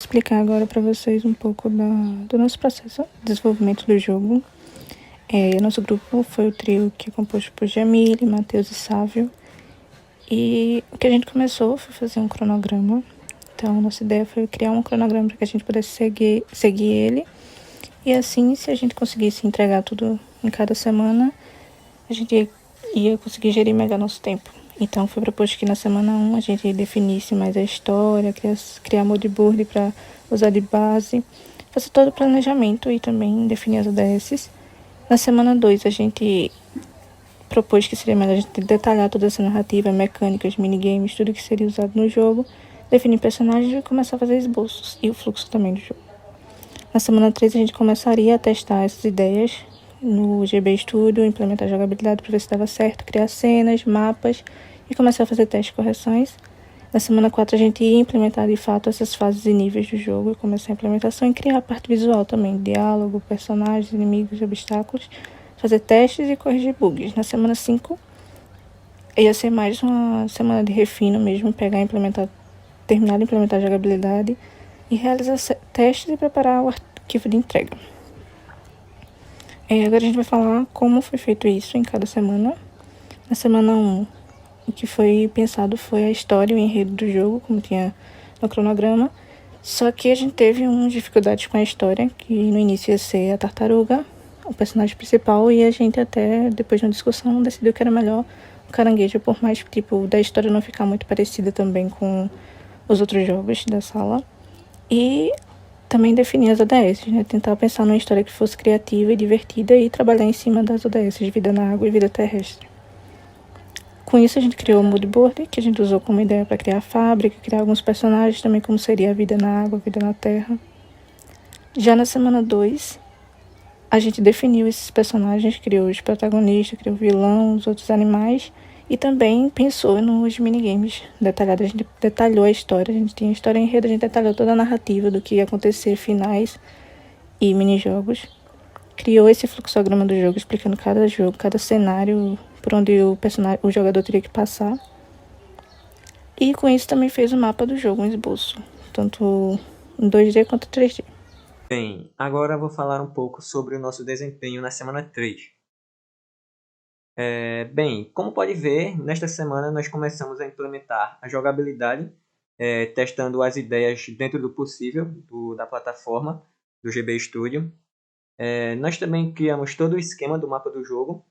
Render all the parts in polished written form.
explicar agora para vocês um pouco do nosso processo de desenvolvimento do jogo. Nosso grupo foi o trio que é composto por Jamile, Matheus e Sávio. E o que a gente começou foi fazer um cronograma. Então, nossa ideia foi criar um cronograma para que a gente pudesse seguir ele. E assim, se a gente conseguisse entregar tudo em cada semana, a gente ia conseguir gerir melhor nosso tempo. Então, foi proposto que na semana 1 a gente definisse mais a história, criar moodboard para usar de base, fazer todo o planejamento e também definir as ODSs. Na semana 2, a gente propôs que seria melhor a gente detalhar toda essa narrativa, mecânicas, minigames, tudo que seria usado no jogo, definir personagens e começar a fazer esboços e o fluxo também do jogo. Na semana 3, a gente começaria a testar essas ideias no GB Studio, implementar a jogabilidade para ver se dava certo, criar cenas, mapas e começar a fazer testes e correções. Na semana 4, a gente ia implementar de fato essas fases e níveis do jogo e começar a implementação e criar a parte visual também, diálogo, personagens, inimigos, obstáculos, fazer testes e corrigir bugs. Na semana 5, ia ser mais uma semana de refino mesmo, terminar de implementar a jogabilidade e realizar testes e preparar o arquivo de entrega. Agora a gente vai falar como foi feito isso em cada semana. Na semana 1, o que foi pensado foi a história e o enredo do jogo, como tinha no cronograma. Só que a gente teve umas dificuldades com a história, que no início ia ser a tartaruga, o personagem principal, e a gente até, depois de uma discussão, decidiu que era melhor o caranguejo, por mais, da história não ficar muito parecida também com os outros jogos da sala. E também definir as ODS, né? Tentar pensar numa história que fosse criativa e divertida e trabalhar em cima das ODS, vida na água e vida terrestre. Com isso, a gente criou o moodboard, que a gente usou como ideia para criar a fábrica, criar alguns personagens também, como seria a vida na água, a vida na terra. Já na semana 2, a gente definiu esses personagens, criou os protagonistas, criou o vilão, os outros animais, e também pensou nos minigames detalhados. A gente detalhou a história, a gente tinha história em enredo, a gente detalhou toda a narrativa do que ia acontecer, finais e minijogos. Criou esse fluxograma do jogo, explicando cada jogo, cada cenário, por onde o jogador teria que passar. E com isso também fez o mapa do jogo, um esboço, tanto em 2D quanto 3D. Bem, agora eu vou falar um pouco sobre o nosso desempenho na semana 3. Bem, como pode ver, nesta semana nós começamos a implementar a jogabilidade, testando as ideias dentro do possível da plataforma do GB Studio. Nós também criamos todo o esquema do mapa do jogo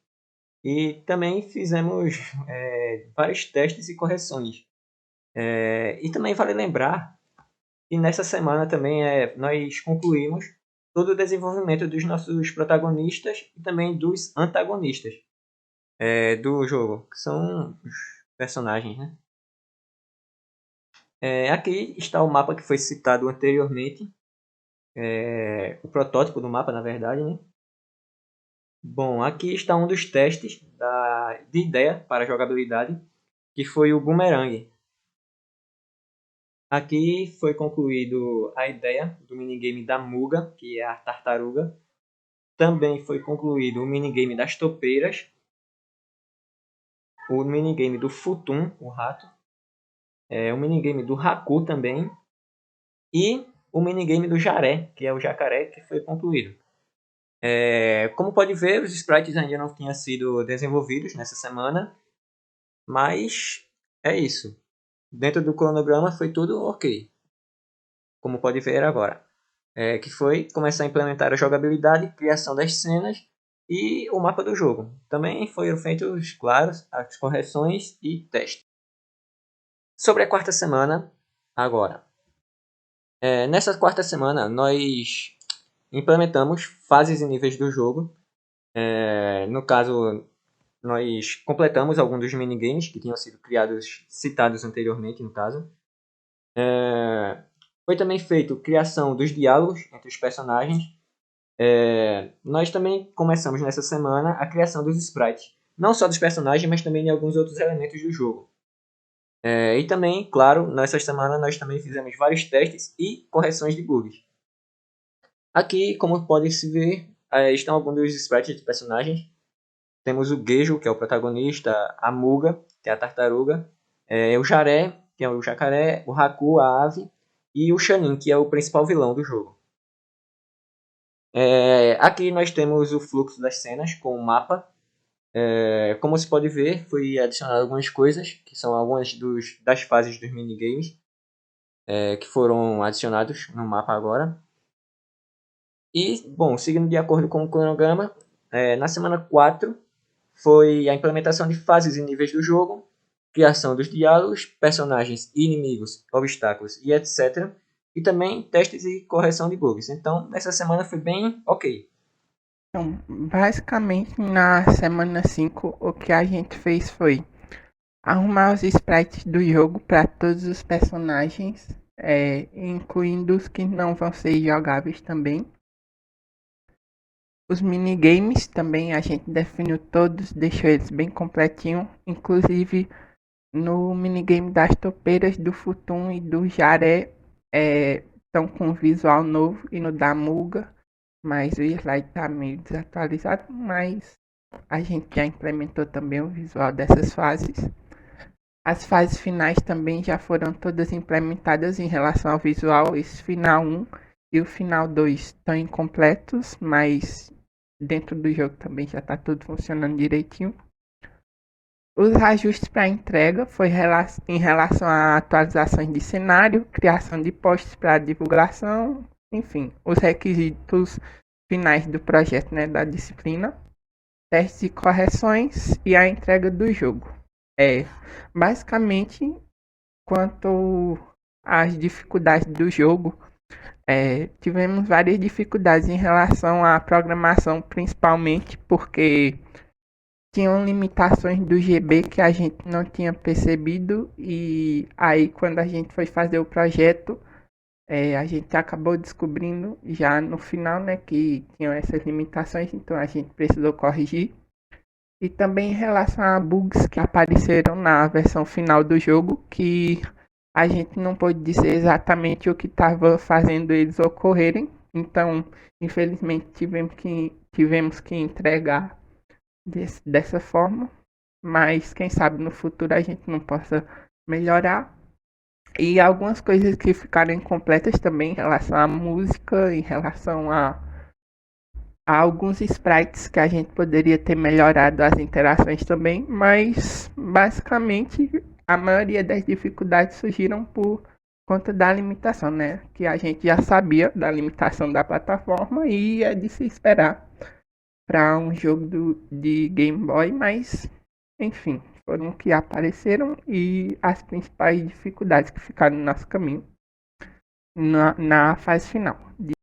e também fizemos vários testes e correções. E também vale lembrar que nessa semana também nós concluímos todo o desenvolvimento dos nossos protagonistas e também dos antagonistas do jogo, que são os personagens, né? Aqui está o mapa que foi citado anteriormente, o protótipo do mapa, na verdade, né? Bom, aqui está um dos testes de ideia para jogabilidade, que foi o boomerang. Aqui foi concluído a ideia do minigame da Muga, que é a tartaruga. Também foi concluído o minigame das topeiras, o minigame do Futum, o rato, o minigame do Haku também, e o minigame do Jaré, que é o jacaré, que foi concluído. Como pode ver, os sprites ainda não tinham sido desenvolvidos nessa semana, mas é isso. Dentro do cronograma foi tudo ok, como pode ver agora. Que foi começar a implementar a jogabilidade, criação das cenas e o mapa do jogo. Também foram feitos, claro, as correções e testes. Sobre a quarta semana, agora. Nessa quarta semana, nós implementamos fases e níveis do jogo. No caso, nós completamos alguns dos minigames que tinham sido citados anteriormente, no caso. Foi também feito criação dos diálogos entre os personagens. Nós também começamos nessa semana a criação dos sprites. Não só dos personagens, mas também de alguns outros elementos do jogo. E também, claro, nessa semana nós também fizemos vários testes e correções de bugs. Aqui, como pode-se ver, estão alguns dos sprites de personagens. Temos o Gejo, que é o protagonista, a Muga, que é a tartaruga, o Jaré, que é o jacaré, o Haku, a ave, e o Chunin, que é o principal vilão do jogo. Aqui nós temos o fluxo das cenas com o mapa. Como se pode ver, foi adicionado algumas coisas, que são algumas das fases dos minigames, que foram adicionados no mapa agora. E, bom, seguindo de acordo com o cronograma, na semana 4 foi a implementação de fases e níveis do jogo, criação dos diálogos, personagens, inimigos, obstáculos e etc. E também testes e correção de bugs. Então, nessa semana foi bem ok. Então, basicamente, na semana 5, o que a gente fez foi arrumar os sprites do jogo para todos os personagens, incluindo os que não vão ser jogáveis também. Os minigames também a gente definiu todos, deixou eles bem completinho, inclusive no minigame das topeiras do Futum e do Jaré estão com visual novo, e no da Muga, mas o slide está meio desatualizado, mas a gente já implementou também o visual dessas fases. As fases finais também já foram todas implementadas em relação ao visual. Esse final 1 e o final 2 estão incompletos, mas dentro do jogo também já está tudo funcionando direitinho. Os ajustes para entrega foi em relação a atualizações de cenário, criação de posts para divulgação, enfim, os requisitos finais do projeto, né, da disciplina, testes e correções e a entrega do jogo. Basicamente, quanto às dificuldades do jogo, tivemos várias dificuldades em relação à programação, principalmente porque tinham limitações do GB que a gente não tinha percebido, e aí quando a gente foi fazer o projeto, a gente acabou descobrindo já no final, né, que tinham essas limitações, então a gente precisou corrigir. E também em relação a bugs que apareceram na versão final do jogo, que a gente não pôde dizer exatamente o que estava fazendo eles ocorrerem. Então, infelizmente, tivemos que entregar dessa forma. Mas quem sabe no futuro a gente não possa melhorar. E algumas coisas que ficaram incompletas também em relação à música, em relação a alguns sprites que a gente poderia ter melhorado as interações também, mas basicamente a maioria das dificuldades surgiram por conta da limitação, né? Que a gente já sabia da limitação da plataforma e é de se esperar para um jogo de Game Boy, mas enfim, foram que apareceram e as principais dificuldades que ficaram no nosso caminho na fase final.